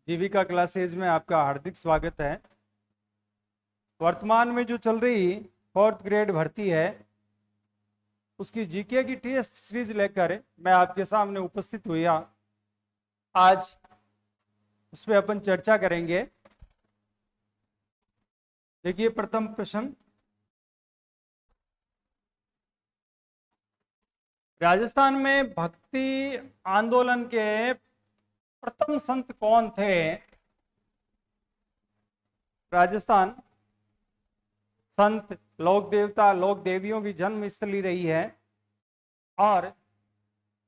जीविका classes में आपका हार्दिक स्वागत है। वर्तमान में जो चल रही 4th ग्रेड भर्ती है उसकी जीके की टेस्ट सीरीज लेकर मैं आपके सामने उपस्थित हुआ। आज उस पर अपन चर्चा करेंगे। देखिए, प्रथम प्रश्न, राजस्थान में भक्ति आंदोलन के प्रथम संत कौन थे? राजस्थान संत लोक देवता लोक देवियों की जन्म स्थली रही है और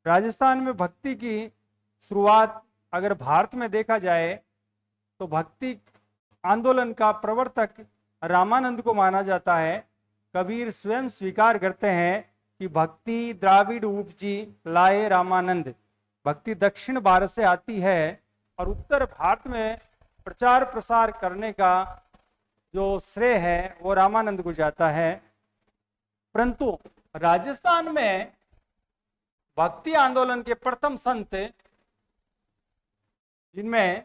राजस्थान में भक्ति की शुरुआत अगर भारत में देखा जाए तो भक्ति आंदोलन का प्रवर्तक रामानंद को माना जाता है। कबीर स्वयं स्वीकार करते हैं कि भक्ति द्राविड़ उपजी लाए रामानंद। भक्ति दक्षिण भारत से आती है और उत्तर भारत में प्रचार प्रसार करने का जो श्रेय है वो रामानंद को जाता है। परंतु राजस्थान में भक्ति आंदोलन के प्रथम संत, जिनमें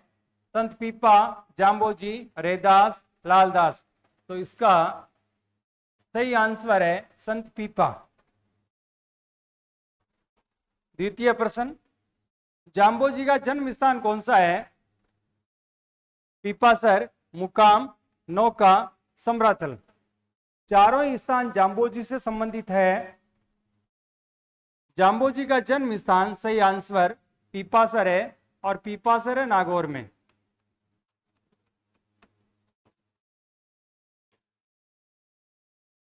संत पीपा, जाम्बोजी, रैदास, लालदास, तो इसका सही आंसर है संत पीपा। द्वितीय प्रश्न, जाम्बोजी का जन्म स्थान कौन सा है? पीपासर, मुकाम, नौका, समराथल। चारों ही स्थान जाम्बोजी से संबंधित है। जाम्बोजी का जन्म स्थान सही आंसर पीपासर है और पीपासर है नागौर में।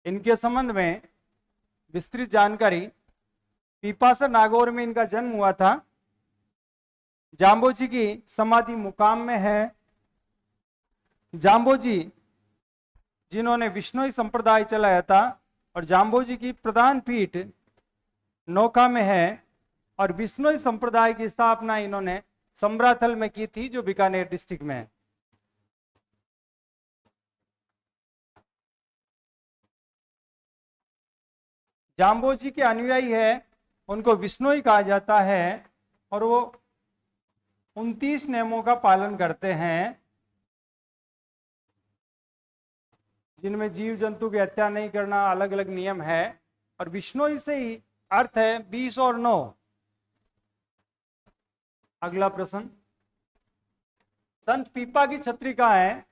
इनके संबंध में विस्तृत जानकारी, पीपासर नागौर में इनका जन्म हुआ था। जाम्बोजी की समाधि मुकाम में है। जाम्बोजी जिन्होंने विष्णोई संप्रदाय चलाया था और जाम्बोजी की प्रधान पीठ नौका में है और विष्णोई संप्रदाय की स्थापना इन्होंने समराथल में की थी जो बीकानेर डिस्ट्रिक्ट में है। जाम्बोजी के अनुयायी है, उनको विष्णोई कहा जाता है और वो 29 नियमों का पालन करते हैं, जिनमें जीव जंतु की हत्या नहीं करना अलग अलग नियम है। और विष्णोई से ही अर्थ है 20 और 9। अगला प्रश्न, संत पीपा की छत्री कहाँ है?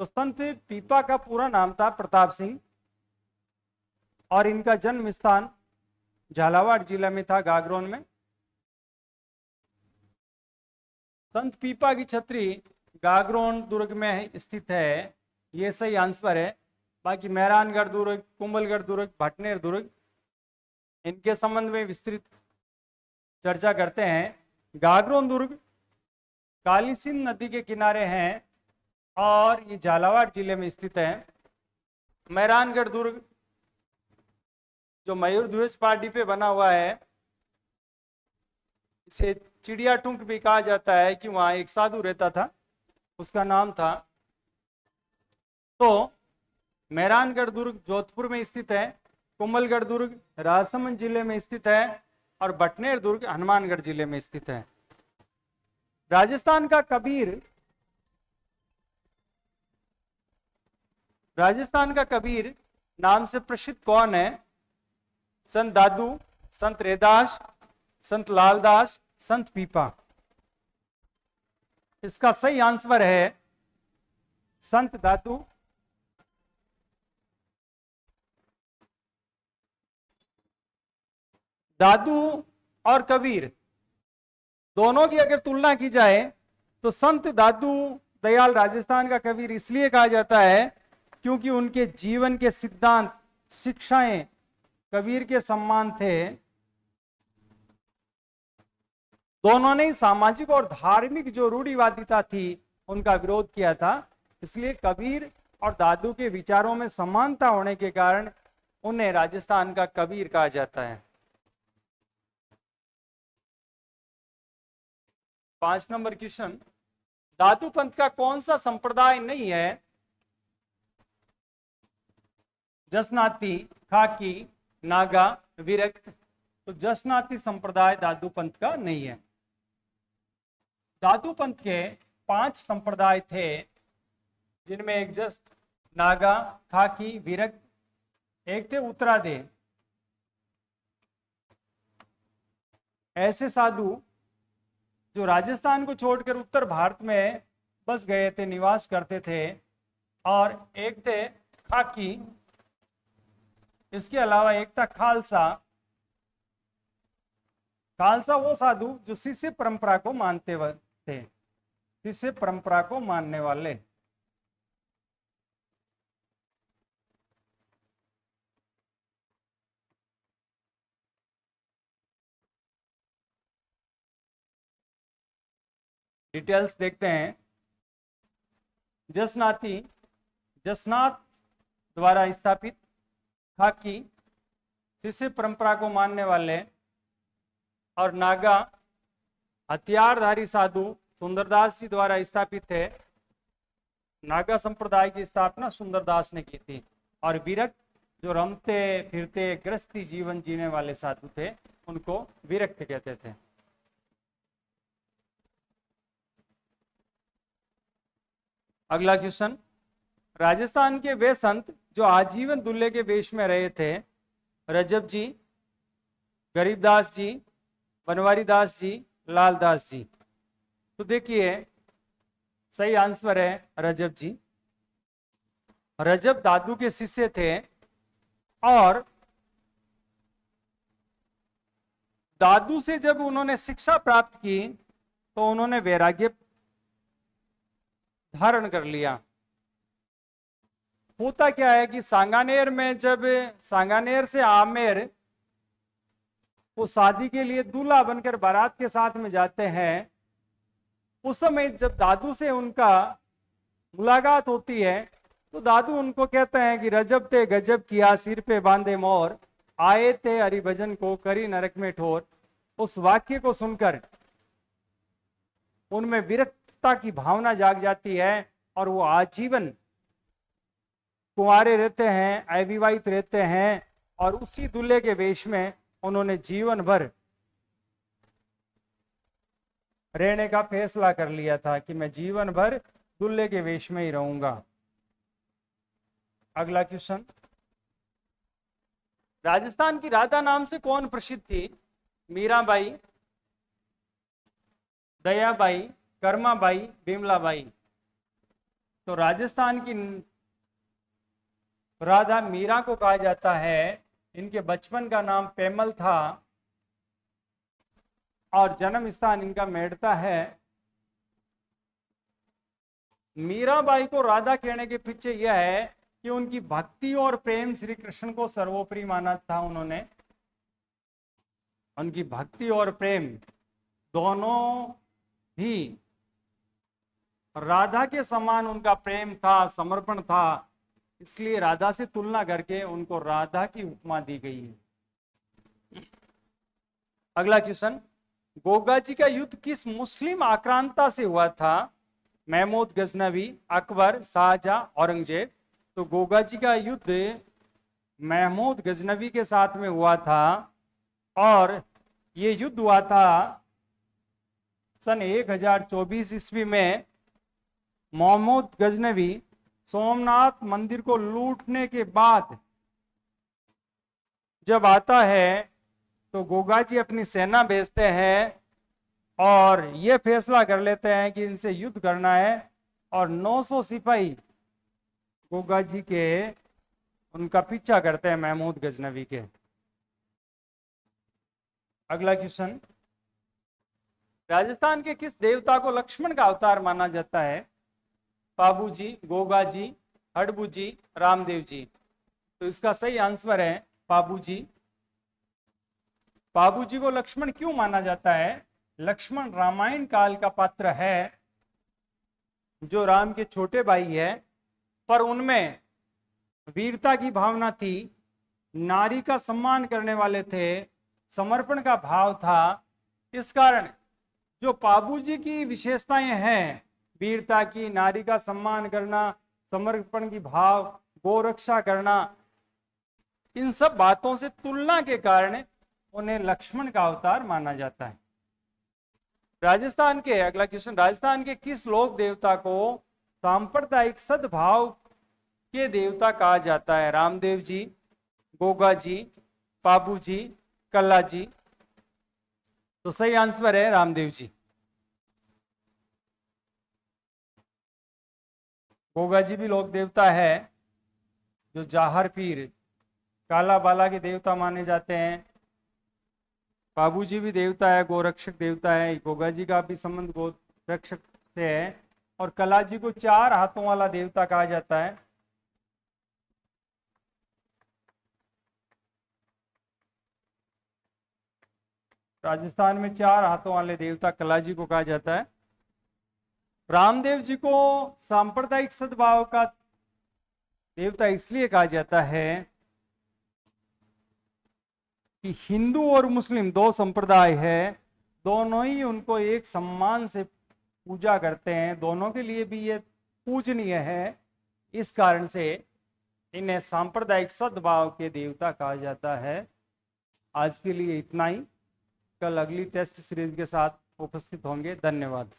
तो संत पीपा का पूरा नाम था प्रताप सिंह और इनका जन्म स्थान झालावाड़ जिला में था, गागरोन में। संत पीपा की छत्री गागरोन दुर्ग में स्थित है, ये सही आंसर है। बाकी मेहरानगढ़ दुर्ग, कुंभलगढ़ दुर्ग, भटनेर दुर्ग, इनके संबंध में विस्तृत चर्चा करते हैं। गागरोन दुर्ग काली सिंध नदी के किनारे हैं और ये झालावाड़ जिले में स्थित है। मेहरानगढ़ दुर्ग जो मयूर ध्वज पहाड़ी पे बना हुआ है, इसे चिड़िया टुंक भी कहा जाता है कि वहां एक साधु रहता था, उसका नाम था। तो मेहरानगढ़ दुर्ग जोधपुर में स्थित है, कुंभलगढ़ दुर्ग राजसमंद जिले में स्थित है और भटनेर दुर्ग हनुमानगढ़ जिले में स्थित है। राजस्थान का कबीर नाम से प्रसिद्ध कौन है? संत दादू, संत रैदास, संत लालदास, संत पीपा। इसका सही आंसर है संत दादू। दादू और कबीर दोनों की अगर तुलना की जाए तो संत दादू दयाल राजस्थान का कबीर इसलिए कहा जाता है क्योंकि उनके जीवन के सिद्धांत, शिक्षाएं कबीर के समान थे। दोनों ने सामाजिक और धार्मिक जो रूढ़िवादिता थी उनका विरोध किया था, इसलिए कबीर और दादू के विचारों में समानता होने के कारण उन्हें राजस्थान का कबीर कहा जाता है। 5 नंबर क्वेश्चन, दादू पंथ का कौन सा संप्रदाय नहीं है? जसनाती, खाकी, नागा, विरक्त। तो जसनाती संप्रदाय दादू पंथ का नहीं है। दादू पंथ के 5 संप्रदाय थे, जिनमें एक जस्ट नागा, खाकी, विरक्त, एक थे उत्तरादे। ऐसे साधु जो राजस्थान को छोड़कर उत्तर भारत में बस गए थे, निवास करते थे। और एक थे खाकी, इसके अलावा एक था खालसा। खालसा वो साधु जो शिष्य परंपरा को मानते थे, शिष्य परंपरा को मानने वाले। डिटेल्स देखते हैं। जसनाथ द्वारा स्थापित खाकी शिष्य परंपरा को मानने वाले, और नागा हथियारधारी साधु सुंदरदास जी द्वारा स्थापित थे। नागा संप्रदाय की स्थापना सुंदरदास ने की थी। और विरक्त जो रमते फिरते गृहस्थी जीवन जीने वाले साधु थे, उनको विरक्त कहते थे। अगला क्वेश्चन, राजस्थान के वे संत जो आजीवन दूल्हे के वेश में रहे थे, रजब जी, गरीबदास जी, बनवारी दास जी, लालदास जी। तो देखिए सही आंसर है रजब जी। रजब दादू के शिष्य थे, और दादू से जब उन्होंने शिक्षा प्राप्त की तो उन्होंने वैराग्य धारण कर लिया। होता क्या है कि सांगानेर में जब सांगानेर से आमेर वो शादी के लिए दूल्हा बनकर बारात के साथ में जाते हैं, उस समय जब दादू से उनका मुलाकात होती है तो दादू उनको कहते हैं कि रजब ते गजब किया सिर पे बांधे मोर, आए थे हरिभजन को करी नरक में ठोर। उस वाक्य को सुनकर उनमें विरक्तता की भावना जाग जाती है, और वो आजीवन कुंवारे रहते हैं, अविवाहित रहते हैं, और उसी दूल्हे के वेश में उन्होंने जीवन भर रहने का फैसला कर लिया था कि मैं जीवन भर दूल्हे के वेश में ही रहूंगा। अगला क्वेश्चन, राजस्थान की राधा नाम से कौन प्रसिद्ध थी? मीराबाई, दयाबाई, कर्माबाई, बिमलाबाई। तो राजस्थान की राधा मीरा को कहा जाता है। इनके बचपन का नाम पेमल था, और जन्म स्थान इनका मेड़ता है। मीराबाई को राधा कहने के पीछे यह है कि उनकी भक्ति और प्रेम श्री कृष्ण को सर्वोपरि माना था। उन्होंने उनकी भक्ति और प्रेम दोनों ही राधा के समान उनका प्रेम था, समर्पण था, इसलिए राधा से तुलना करके उनको राधा की उपमा दी गई है। अगला क्वेश्चन, गोगा जी का युद्ध किस मुस्लिम आक्रांता से हुआ था? महमूद गजनवी, अकबर, शाहजहां, औरंगजेब। तो गोगा जी का युद्ध महमूद गजनवी के साथ में हुआ था, और ये युद्ध हुआ था सन 1024 ईस्वी में। महमूद गजनवी सोमनाथ मंदिर को लूटने के बाद जब आता है तो गोगा जी अपनी सेना भेजते हैं, और ये फैसला कर लेते हैं कि इनसे युद्ध करना है, और 900 सिपाही गोगा जी के उनका पीछा करते हैं महमूद गजनवी के। अगला क्वेश्चन, राजस्थान के किस देवता को लक्ष्मण का अवतार माना जाता है? पाबू जी, गोगा जी, हडबू जी, रामदेव जी। तो इसका सही आंसर है पाबू जी। पाबू जी को लक्ष्मण क्यों माना जाता है? लक्ष्मण रामायण काल का पात्र है, जो राम के छोटे भाई है, पर उनमें वीरता की भावना थी, नारी का सम्मान करने वाले थे, समर्पण का भाव था। इस कारण जो पाबू जी की विशेषताएं हैं, वीरता की, नारी का सम्मान करना, समर्पण की भाव, गोरक्षा करना, इन सब बातों से तुलना के कारण उन्हें लक्ष्मण का अवतार माना जाता है। राजस्थान के, अगला क्वेश्चन, राजस्थान के किस लोक देवता को सांप्रदायिक सद्भाव के देवता कहा जाता है? रामदेव जी, गोगा जी, पाबू जी, कल्ला जी। तो सही आंसर है रामदेव जी। गोगा जी भी लोक देवता है, जो जाहर पीर काला बाला के देवता माने जाते हैं। बाबू जी भी देवता है, गोरक्षक देवता है। गोगा जी का भी संबंध गोरक्षक से है। और कला जी को 4 हाथों वाला देवता कहा जाता है। राजस्थान में 4 हाथों वाले देवता कला जी को कहा जाता है। रामदेव जी को सांप्रदायिक सद्भाव का देवता इसलिए कहा जाता है कि हिंदू और मुस्लिम 2 संप्रदाय है, दोनों ही उनको एक सम्मान से पूजा करते हैं, दोनों के लिए भी ये पूजनीय है। इस कारण से इन्हें सांप्रदायिक सद्भाव के देवता कहा जाता है। आज के लिए इतना ही। कल अगली टेस्ट सीरीज के साथ उपस्थित होंगे। धन्यवाद।